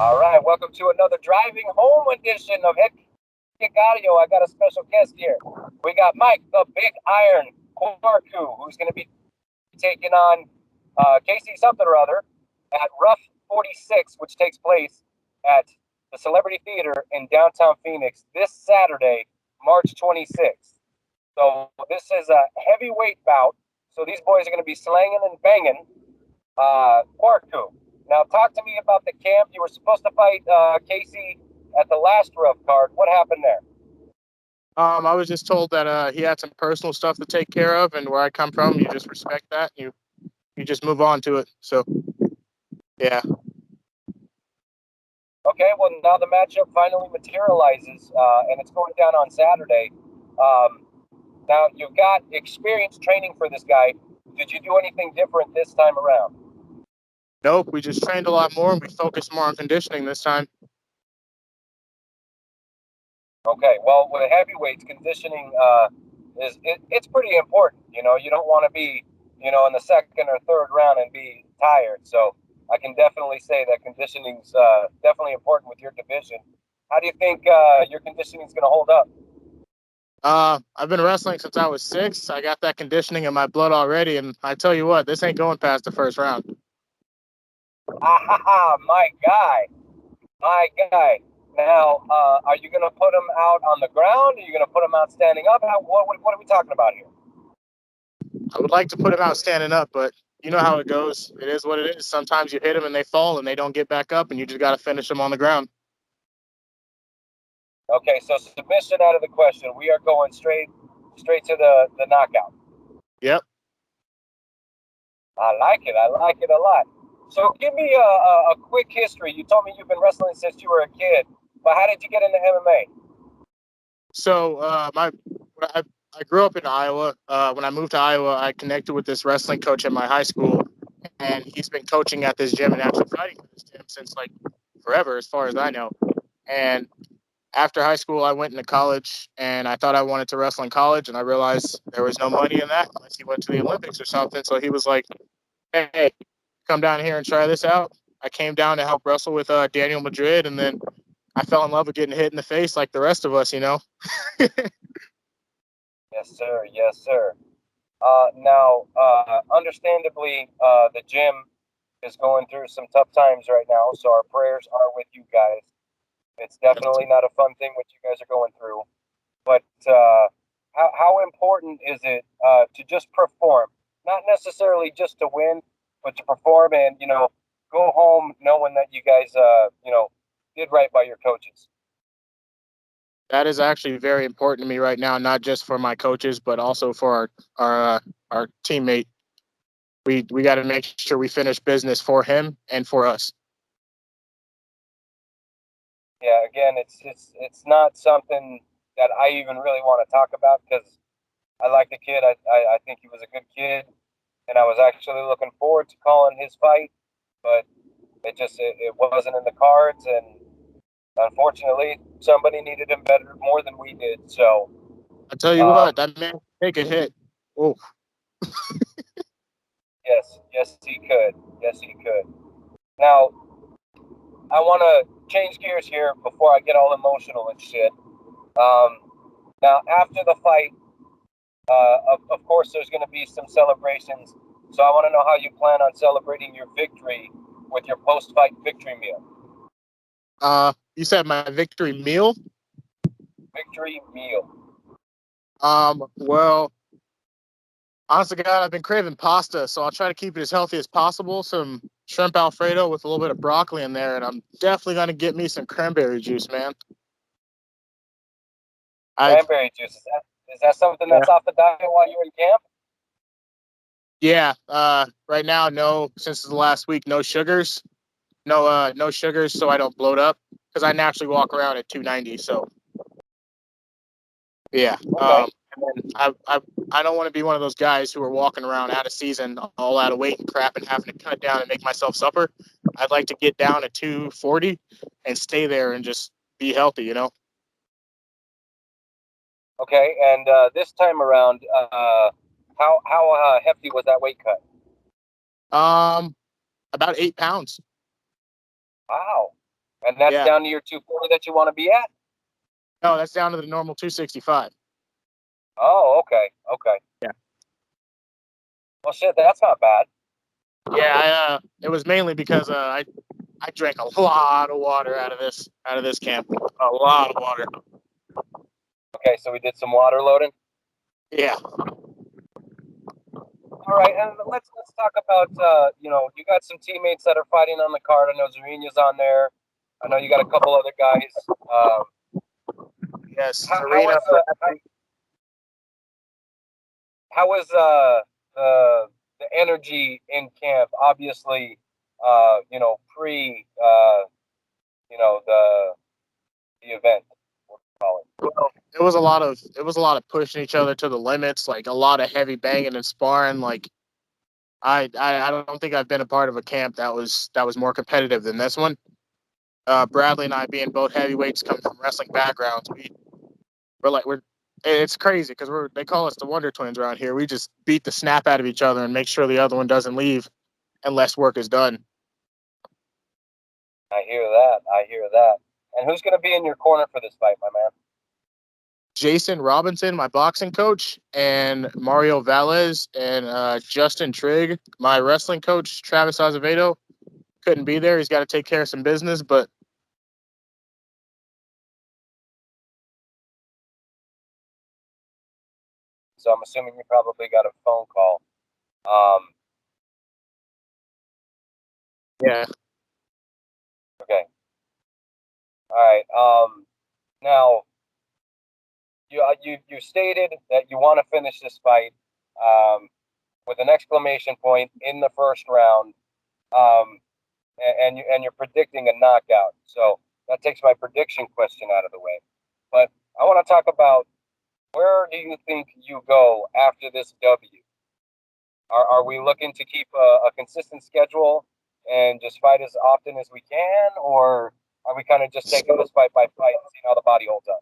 All right, welcome to another driving home edition of Head Kick Audio. I got a special guest here. We got Mike, the Big Iron Quarcoo, who's going to be taking on Casey something or other at RUF 46, which takes place at the Celebrity Theater in downtown Phoenix this Saturday, March 26th. So this is a heavyweight bout. So these boys are going to be slanging and banging Quarcoo. Now, talk to me about the camp. You were supposed to fight Casey at the last RUF card. What happened there? I was just told that he had some personal stuff to take care of, and where I come from, you just respect that. You just move on to it. So, yeah. Okay, well, now the matchup finally materializes, and it's going down on Saturday. Now, you've got experience training for this guy. Did you do anything different this time around? Nope, we just trained a lot more, and we focused more on conditioning this time. Okay, well, with heavyweights, conditioning it's pretty important. You know, you don't want to be, in the second or third round and be tired. So I can definitely say that conditioning's definitely important with your division. How do you think your conditioning is going to hold up? I've been wrestling since I was 6. I got that conditioning in my blood already, and I tell you what, this ain't going past the first round. My guy. Now, are you going to put him out on the ground? Are you going to put him out standing up? What are we talking about here? I would like to put him out standing up, but you know how it goes. It is what it is. Sometimes you hit them and they fall and they don't get back up, and you just got to finish them on the ground. Okay, so submission out of the question. We are going straight to the knockout. Yep. I like it a lot. So give me a quick history. You told me you've been wrestling since you were a kid, but how did you get into MMA? So I grew up in Iowa. When I moved to Iowa, I connected with this wrestling coach at my high school, and he's been coaching at this gym and actually fighting at this gym since like forever, as far as I know. And after high school, I went into college, and I thought I wanted to wrestle in college, and I realized there was no money in that unless you went to the Olympics or something. So he was like, "Hey, come down here and try this out." I came down to help wrestle with Daniel Madrid, and then I fell in love with getting hit in the face like the rest of us, Yes, sir. Yes, sir. Now, understandably, the gym is going through some tough times right now, so our prayers are with you guys. It's definitely not a fun thing what you guys are going through. But how important is it to just perform? Not necessarily just to win, but to perform and, go home knowing that you guys, did right by your coaches. That is actually very important to me right now, not just for my coaches, but also for our teammate. We got to make sure we finish business for him and for us. Yeah, again, it's not something that I even really want to talk about because I like the kid. I think he was a good kid, and I was actually looking forward to calling his fight, but it wasn't in the cards, and unfortunately, somebody needed him better more than we did. So I tell you what, that man can take a hit. Oh, yes, he could. Yes, he could. Now, I want to change gears here before I get all emotional and shit. Now, after the fight, of course, there's going to be some celebrations. So I want to know how you plan on celebrating your victory with your post-fight victory meal. You said my victory meal? Victory meal. Well, honestly, God, I've been craving pasta, so I'll try to keep it as healthy as possible. Some shrimp Alfredo with a little bit of broccoli in there, and I'm definitely gonna get me some cranberry juice, man. Cranberry juice. Is that something that's off the diet while you're in camp? Yeah. Right now, no. Since the last week, no sugars. No sugars, so I don't bloat up because I naturally walk around at 290. So yeah. Okay. And then I don't want to be one of those guys who are walking around out of season, all out of weight and crap, and having to cut down and make myself suffer. I'd like to get down to 240 and stay there and just be healthy. Okay. And this time around, how hefty was that weight cut? About 8 pounds. Wow. And that's Yeah. down to your 240 that you want to be at? No, that's down to the normal 265. Oh, okay. Okay. Yeah. Well, shit, that's not bad. Yeah, it was mainly because I drank a lot of water out of this camp. A lot of water. Okay, so we did some water loading. Yeah. All right, and let's talk about you got some teammates that are fighting on the card. I know Zarina's on there. I know you got a couple other guys. Yes. How Serena. was the energy in camp? Obviously, pre the event. We'll call it. Well, it was a lot of pushing each other to the limits, like a lot of heavy banging and sparring. Like I don't think I've been a part of a camp that was more competitive than this one. Bradley and I, being both heavyweights, coming from wrestling backgrounds, we're it's crazy because they call us the Wonder Twins around here. We just beat the snap out of each other and make sure the other one doesn't leave unless work is done. I hear that. I hear that. And who's going to be in your corner for this fight, my man? Jason Robinson, my boxing coach, and Mario Valles and Justin Trigg, my wrestling coach. Travis Azevedo couldn't be there. He's got to take care of some business, but So I'm assuming you probably got a phone call. Um, yeah. okay. All right. Now you stated that you want to finish this fight with an exclamation point in the first round, um, and you're predicting a knockout. So that takes my prediction question out of the way. But I want to talk about, where do you think you go after this W? Are we looking to keep a consistent schedule and just fight as often as we can, or are we kind of just taking this fight by fight and seeing how the body holds up?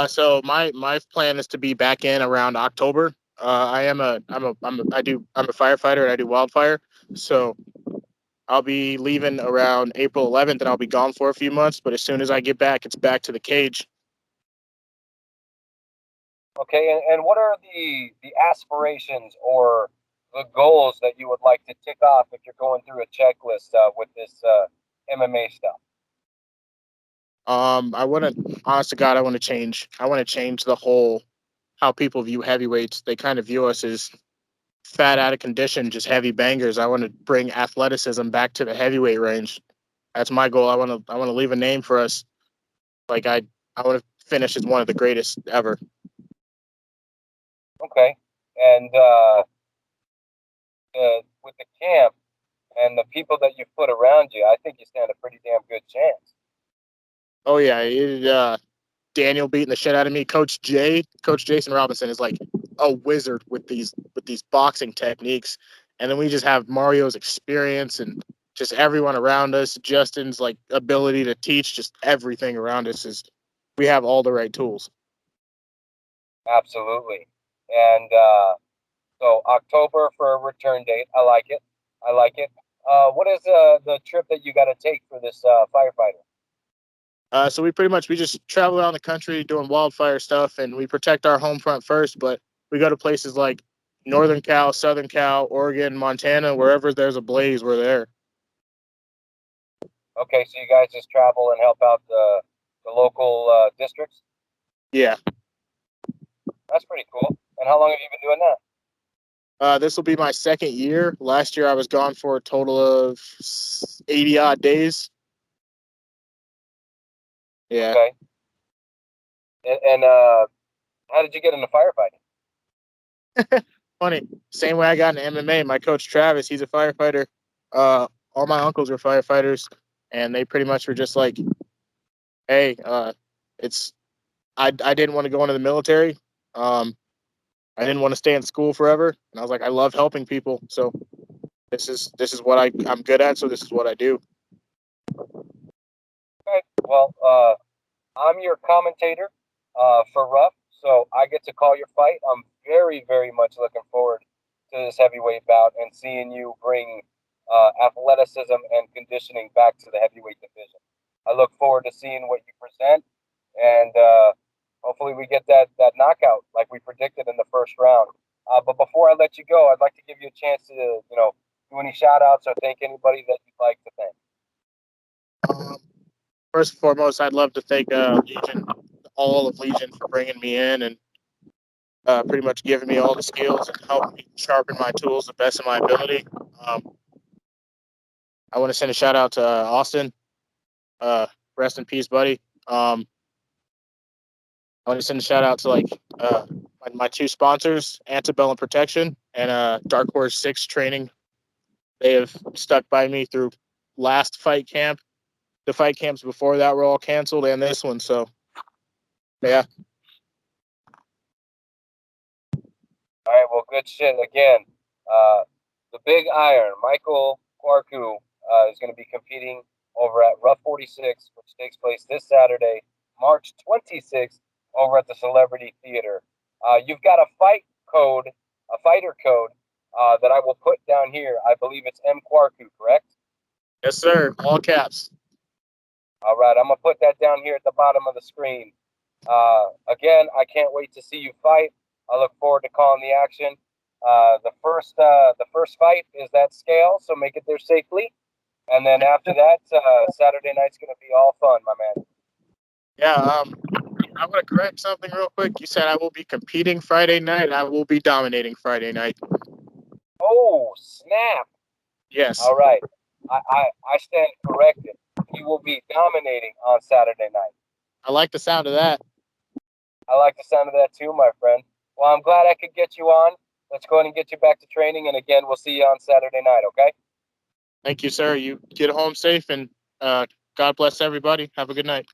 So my plan is to be back in around October. I'm a firefighter and I do wildfire. So I'll be leaving around April 11th and I'll be gone for a few months. But as soon as I get back, it's back to the cage. Okay, and what are the aspirations or the goals that you would like to tick off if you're going through a checklist with this MMA stuff? I want to, honest to God, I want to change the whole how people view heavyweights. They kind of view us as fat, out of condition, just heavy bangers. I want to bring athleticism back to the heavyweight range. That's my goal. I want to leave a name for us. Like I want to finish as one of the greatest ever. Okay, and with the camp and the people that you've put around you, I think you stand a pretty damn good chance. Oh yeah, Daniel beating the shit out of me. Coach Jason Robinson is like a wizard with these boxing techniques, and then we just have Mario's experience and just everyone around us. Justin's like ability to teach, just everything around us is. We have all the right tools. Absolutely, and so October for a return date. I like it. I like it. What is the trip that you got to take for this firefighter? So we just travel around the country doing wildfire stuff, and we protect our home front first. But we go to places like Northern Cal, Southern Cal, Oregon, Montana, wherever there's a blaze, we're there. Okay, so you guys just travel and help out the local districts. Yeah. That's pretty cool. And how long have you been doing that? This will be my second year. Last year I was gone for a total of 80 odd days. Yeah. Okay. And how did you get into firefighting? Funny. Same way I got into MMA. My coach Travis, he's a firefighter. All my uncles were firefighters, and they pretty much were just like, "Hey, it's I didn't want to go into the military. Um, I didn't want to stay in school forever, and I was like, I love helping people. So this is what I'm good at. So this is what I do." Okay. Well, I'm your commentator for RUF, so I get to call your fight. I'm very, very much looking forward to this heavyweight bout and seeing you bring athleticism and conditioning back to the heavyweight division. I look forward to seeing what you present, and hopefully we get that knockout like we predicted in the first round. But before I let you go, I'd like to give you a chance to do any shout outs or thank anybody that you'd like to thank. First and foremost, I'd love to thank Legion, all of Legion, for bringing me in and pretty much giving me all the skills and helping me sharpen my tools the best of my ability. I want to send a shout out to Austin. Rest in peace, buddy. I want to send a shout out to my two sponsors, Antebellum Protection and Dark Horse 6 Training. They have stuck by me through last fight camp. The fight camps before that were all canceled, and this one. So, yeah. All right, well, good shit. Again, the Big Iron, Michael Quarcoo, is going to be competing over at RUF 46, which takes place this Saturday, March 26th, over at the Celebrity Theater. You've got a fighter code, that I will put down here. I believe it's M Quarcoo, correct? Yes, sir. All caps. All right, I'm going to put that down here at the bottom of the screen. Again, I can't wait to see you fight. I look forward to calling the action. The first fight is that scale, so make it there safely. And then after that, Saturday night's going to be all fun, my man. Yeah, I want to correct something real quick. You said I will be competing Friday night. I will be dominating Friday night. Oh, snap. Yes. All right. I stand corrected. You will be dominating on Saturday night. I like the sound of that. I like the sound of that too, my friend. Well, I'm glad I could get you on. Let's go ahead and get you back to training. And again, we'll see you on Saturday night, okay? Thank you, sir. You get home safe, and God bless everybody. Have a good night.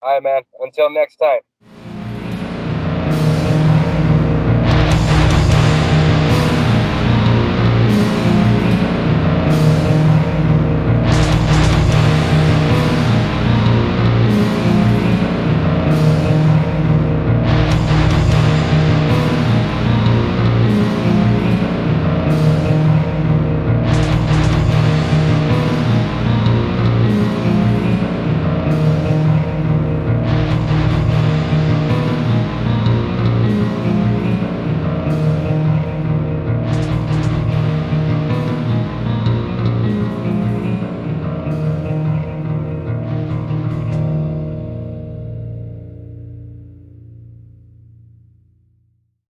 All right, man. Until next time.